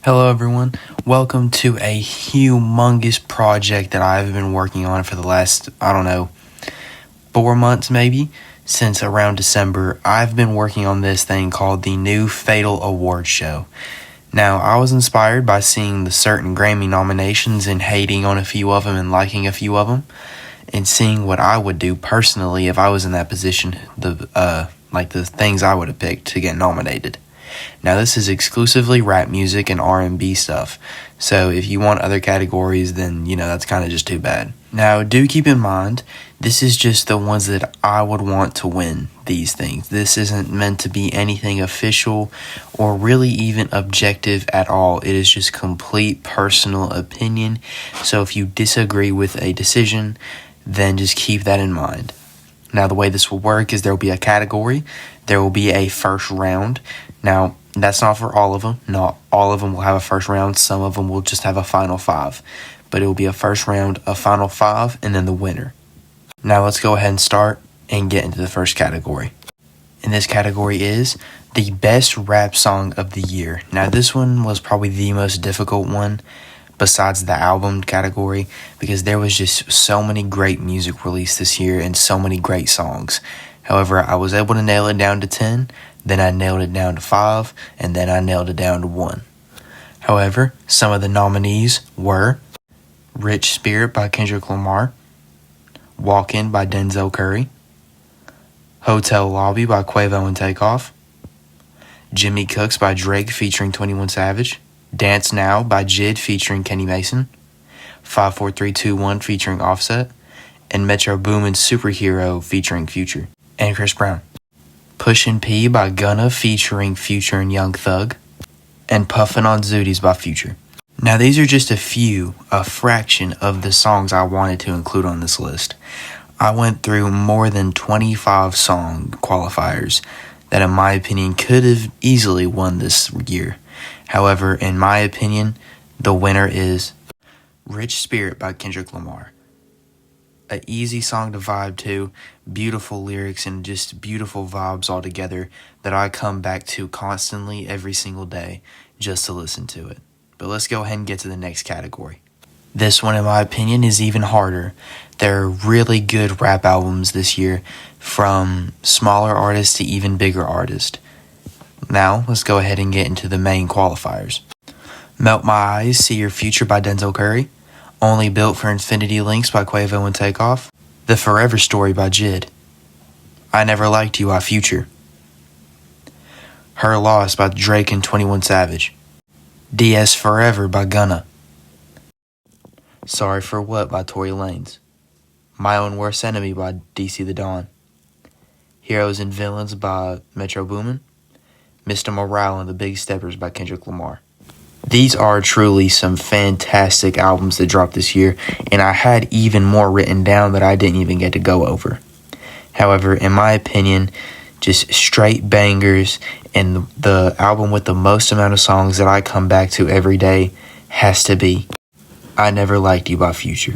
Hello, everyone. Welcome to a humongous project that I've been working on for the last, 4 months maybe, since around December. I've been working on this thing called the New Fatal Award Show. Now, I was inspired by seeing the certain Grammy nominations and hating on a few of them and liking a few of them, and seeing what I would do personally if I was in that position, the things I would have picked to get nominated. Now, this is exclusively rap music and R&B stuff, so if you want other categories, then, that's kind of just too bad. Now, do keep in mind, this is just the ones that I would want to win these things. This isn't meant to be anything official or really even objective at all. It is just complete personal opinion, so if you disagree with a decision, then just keep that in mind. Now, the way this will work is there will be a category, there will be a first round. Now, that's not for all of them. Not all of them will have a first round. Some of them will just have a final five. But it will be a first round, a final five, and then the winner. Now, let's go ahead and start and get into the first category. And this category is the best rap song of the year. Now, this one was probably the most difficult one besides the album category, because there was just so many great music released this year and so many great songs. However, I was able to nail it down to 10, then I nailed it down to 5, and then I nailed it down to 1. However, some of the nominees were Rich Spirit by Kendrick Lamar, Walkin' by Denzel Curry, Hotel Lobby by Quavo and Takeoff, Jimmy Cooks by Drake featuring 21 Savage, Dance Now by JID featuring Kenny Mason, 54321 featuring Offset, and Metro Boomin's Superhero featuring Future and Chris Brown. Pushin' P by Gunna featuring Future and Young Thug, and Puffin' on Zooties by Future. Now, these are just a fraction of the songs I wanted to include on this list. I went through more than 25 song qualifiers that, in my opinion, could have easily won this year. However, in my opinion, the winner is Rich Spirit by Kendrick Lamar. An easy song to vibe to, beautiful lyrics, and just beautiful vibes all together that I come back to constantly every single day just to listen to it. But let's go ahead and get to the next category. This one, in my opinion, is even harder. There are really good rap albums this year, from smaller artists to even bigger artists. Now, let's go ahead and get into the main qualifiers. Melt My Eyes, See Your Future by Denzel Curry, Only Built for Infinity Links by Quavo and Takeoff, The Forever Story by JID, I Never Liked You by Future, Her Loss by Drake and 21 Savage, DS Forever by Gunna, Sorry for What by Tory Lanez, My Own Worst Enemy by DC the Don, Heroes and Villains by Metro Boomin, Mr. Morale and the Big Steppers by Kendrick Lamar. These are truly some fantastic albums that dropped this year, and I had even more written down that I didn't even get to go over. However, in my opinion, just straight bangers, and the album with the most amount of songs that I come back to every day has to be I Never Liked You by Future.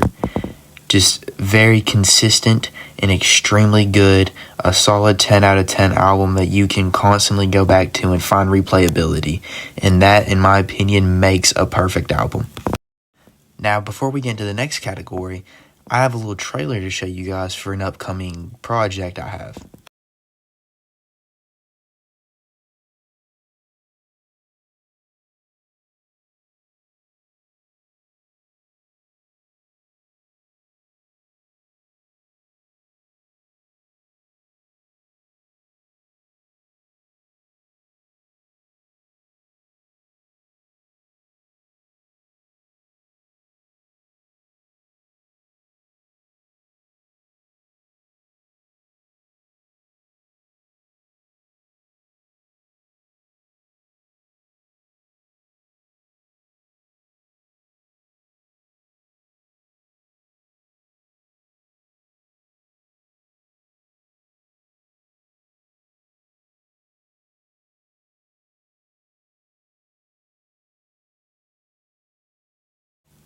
Just very consistent and extremely good, a solid 10 out of 10 album that you can constantly go back to and find replayability. And that, in my opinion, makes a perfect album. Now, before we get into the next category, I have a little trailer to show you guys for an upcoming project I have.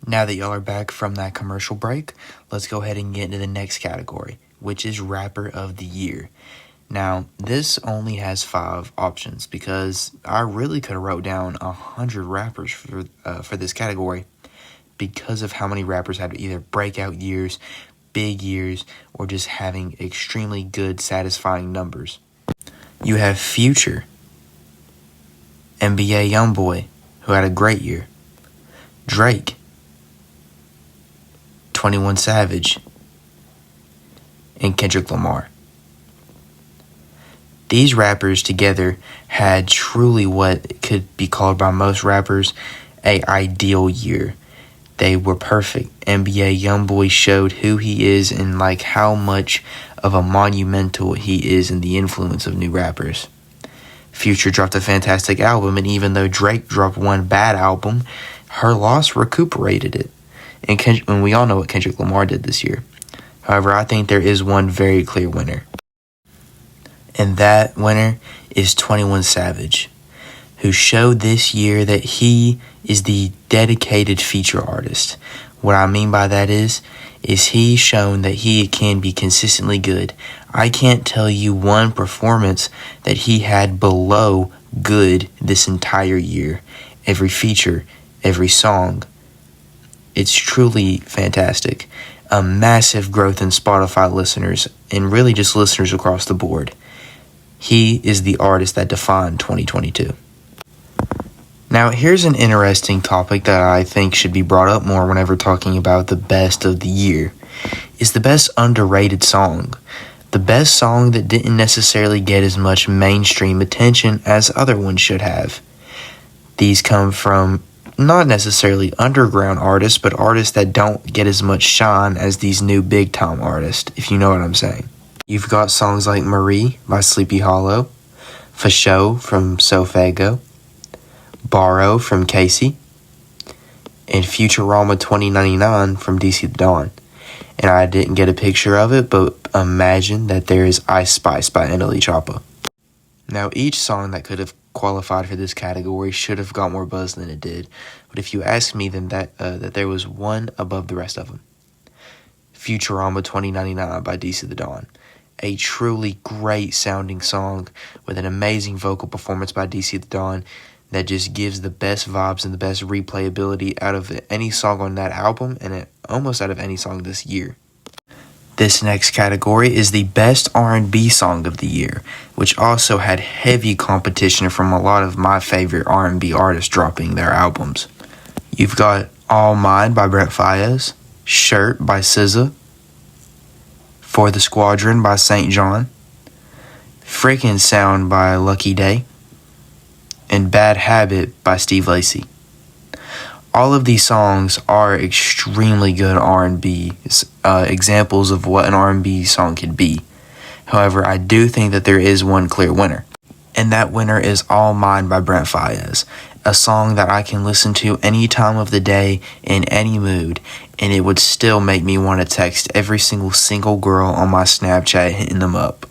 Now that y'all are back from that commercial break, let's go ahead and get into the next category, which is Rapper of the Year. Now, this only has 5 options because I really could have wrote down 100 rappers for this category because of how many rappers had either breakout years, big years, or just having extremely good, satisfying numbers. You have Future, NBA Youngboy, who had a great year, Drake, 21 Savage, and Kendrick Lamar. These rappers together had truly what could be called by most rappers a ideal year. They were perfect. NBA Youngboy showed who he is and like how much of a monumental he is in the influence of new rappers. Future dropped a fantastic album, and even though Drake dropped one bad album, her loss recuperated it. And we all know what Kendrick Lamar did this year. However, I think there is one very clear winner. And that winner is 21 Savage, who showed this year that he is the dedicated feature artist. What I mean by that is he shown that he can be consistently good. I can't tell you one performance that he had below good this entire year. Every feature, every song. It's truly fantastic. A massive growth in Spotify listeners and really just listeners across the board. He is the artist that defined 2022. Now, here's an interesting topic that I think should be brought up more whenever talking about the best of the year. Is the best underrated song. The best song that didn't necessarily get as much mainstream attention as other ones should have. These come from not necessarily underground artists, but artists that don't get as much shine as these new big-time artists, if you know what I'm saying. You've got songs like Marie by Sleepy Hollow, For Show from Sofago, Borrow from Casey, and Futurama 2099 from DC the Dawn. And I didn't get a picture of it, but imagine that there is Ice Spice by NLE Choppa. Now, each song that could have qualified for this category should have got more buzz than it did. But if you ask me, then that there was one above the rest of them. Futurama 2099 by DC the Dawn. A truly great sounding song with an amazing vocal performance by DC the Dawn that just gives the best vibes and the best replayability out of any song on that album and almost out of any song this year. This next category is the best R&B song of the year, which also had heavy competition from a lot of my favorite R&B artists dropping their albums. You've got All Mine by Brent Faiyaz, Shirt by SZA, For the Squadron by St. John, Freakin' Sound by Lucky Daye, and Bad Habit by Steve Lacy. All of these songs are extremely good R&B examples of what an R&B song could be. However, I do think that there is one clear winner. And that winner is All Mine by Brent Faiyaz. A song that I can listen to any time of the day, in any mood, and it would still make me want to text every single girl on my Snapchat hitting them up.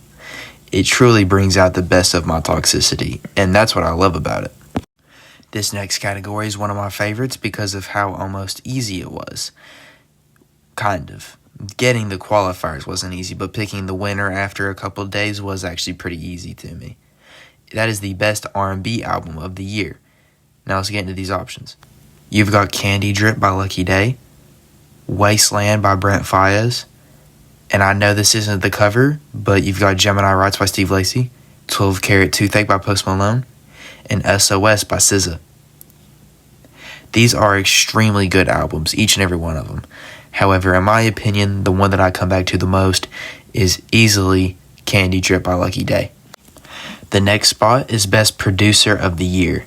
It truly brings out the best of my toxicity, and that's what I love about it. This next category is one of my favorites because of how almost easy it was. Kind of. Getting the qualifiers wasn't easy, but picking the winner after a couple of days was actually pretty easy to me. That is the best R&B album of the year. Now let's get into these options. You've got Candy Drip by Lucky Daye, Wasteland by Brent Faiyaz, and I know this isn't the cover, but you've got Gemini Rights by Steve Lacy, 12 Karat Toothache by Post Malone, and SOS by SZA. These are extremely good albums, each and every one of them. However, in my opinion, the one that I come back to the most is easily Candy Drip by Lucky Daye. The next spot is Best Producer of the Year.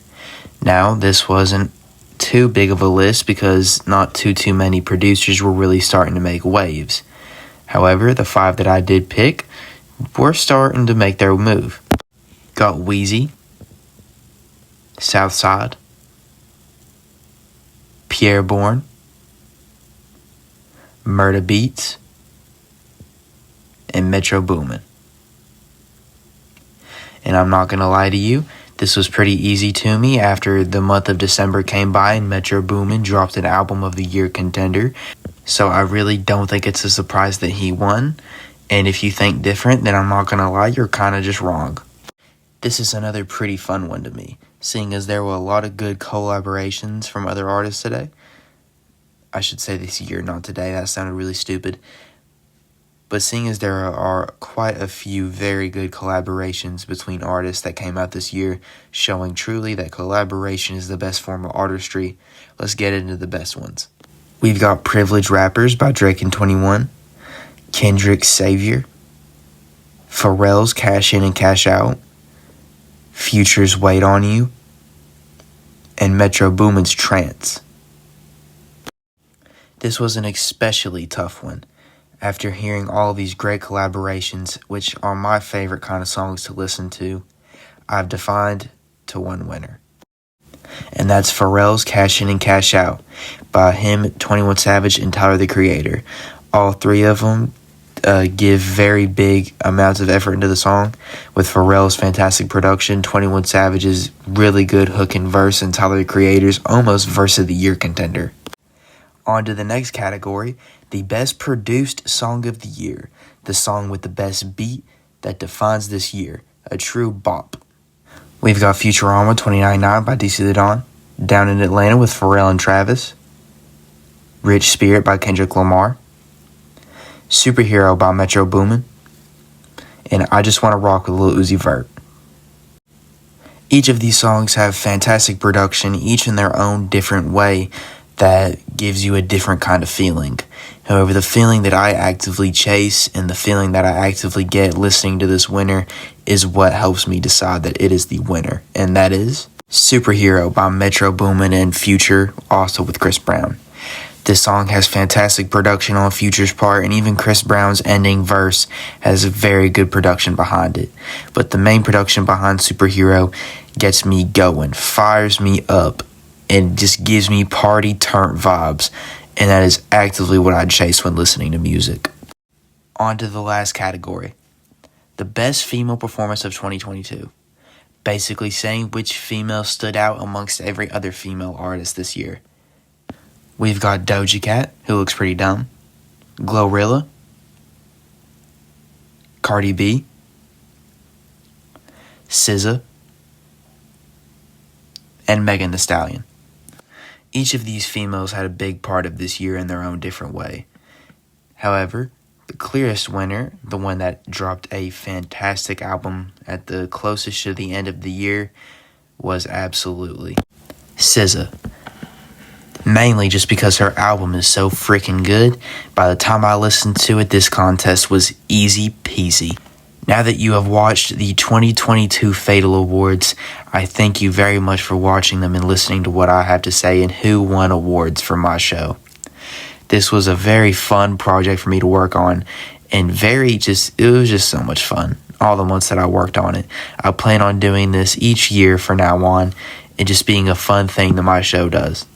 Now, this wasn't too big of a list because not too many producers were really starting to make waves. However, the 5 that I did pick were starting to make their move. Got Weezy, Southside, Pierre Bourne, Murda Beats, and Metro Boomin. And I'm not going to lie to you, this was pretty easy to me after the month of December came by and Metro Boomin dropped an Album of the Year contender. So I really don't think it's a surprise that he won. And if you think different, then I'm not gonna lie, you're kinda just wrong. This is another pretty fun one to me, seeing as there were a lot of good collaborations from other artists today. I should say this year, not today, that sounded really stupid. But seeing as there are quite a few very good collaborations between artists that came out this year, showing truly that collaboration is the best form of artistry, let's get into the best ones. We've got Privileged Rappers by Drake and 21, Kendrick's Savior, Pharrell's Cash In and Cash Out, Future's Wait On You, and Metro Boomin's Trance. This was an especially tough one. After hearing all of these great collaborations, which are my favorite kind of songs to listen to, I've defined to one winner. And that's Pharrell's Cash In and Cash Out by him, 21 Savage, and Tyler, the Creator. All three of them give very big amounts of effort into the song, with Pharrell's fantastic production, 21 Savage's really good hook and verse, and Tyler, the Creator's almost verse of the year contender. On to the next category, the best produced song of the year, the song with the best beat that defines this year, a true bop. We've got Futurama 29.9 by DC the Don, Down in Atlanta with Pharrell and Travis, Rich Spirit by Kendrick Lamar, Superhero by Metro Boomin, and I Just Wanna Rock with Lil Uzi Vert. Each of these songs have fantastic production, each in their own different way, that gives you a different kind of feeling. However, the feeling that I actively chase and the feeling that I actively get listening to this winner is what helps me decide that it is the winner, and that is Superhero by Metro Boomin and Future, also with Chris Brown. This song has fantastic production on Future's part, and even Chris Brown's ending verse has very good production behind it. But the main production behind Superhero gets me going, fires me up, and just gives me party turn vibes, and that is actively what I chase when listening to music. On to the last category, the best female performance of 2022. Basically saying which female stood out amongst every other female artist this year. We've got Doja Cat, who looks pretty dumb, Glorilla, Cardi B, SZA, and Megan Thee Stallion. Each of these females had a big part of this year in their own different way. However, the clearest winner, the one that dropped a fantastic album at the closest to the end of the year, was absolutely SZA. Mainly just because her album is so freaking good. By the time I listened to it, this contest was easy peasy. Now that you have watched the 2022 Fatal Awards, I thank you very much for watching them and listening to what I have to say and who won awards for my show. This was a very fun project for me to work on, and it was just so much fun, all the months that I worked on it. I plan on doing this each year from now on, and just being a fun thing that my show does.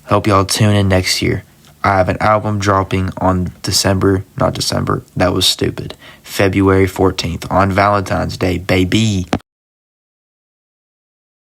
Hope y'all tune in next year. I have an album dropping on February 14th, on Valentine's Day, baby.